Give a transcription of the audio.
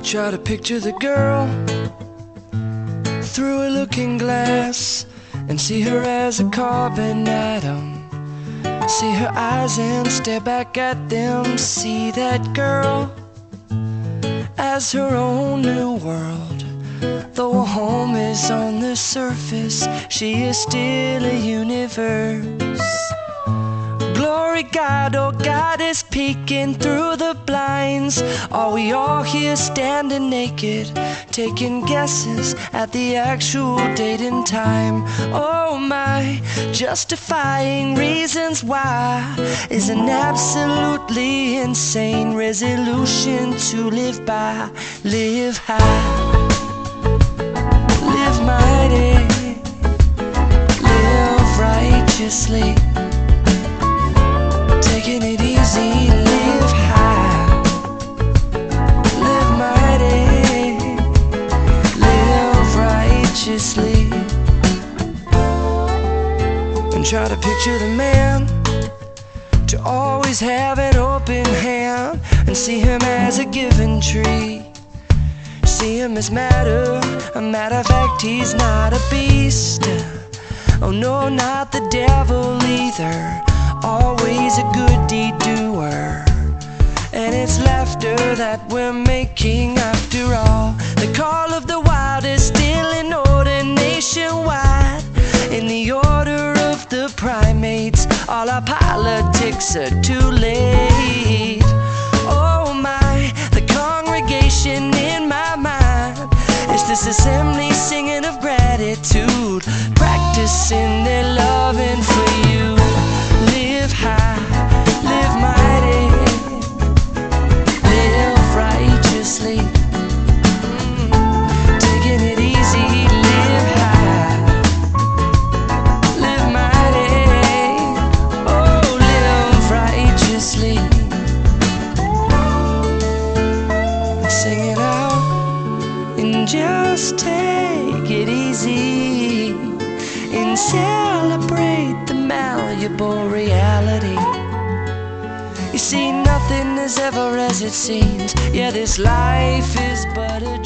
Try to picture the girl through a looking glass and see her as a carbon atom. See her eyes and stare back at them. See that girl as her own new world. Though a home is on the surface, she is still a universe. Glory God, oh God is peeking through the blinds. Are we all here standing naked, taking guesses at the actual date and time? Oh my, justifying reasons why is an absolutely insane resolution to live by. Live high, live mighty, live righteously. Taking it easy, live high, live mighty, live righteously. And try to picture the man to always have an open hand and see him as a given tree. See him as matter, a matter of fact, he's not a beast. Oh no, not the devil either. Always a good deed doer, and it's laughter that we're making after all. The call of the wild is still in order nationwide. In the order of the primates, all our politics are too late. Oh my, the congregation in my mind is this assembly singing of gratitude, practicing their loving for you. Live high, live mighty, live righteously. Taking it easy, live high, live mighty, oh, live righteously. Sing it out and just take it easy and celebrate the malleable reality. You see, nothing is ever as it seems. Yeah, this life is but a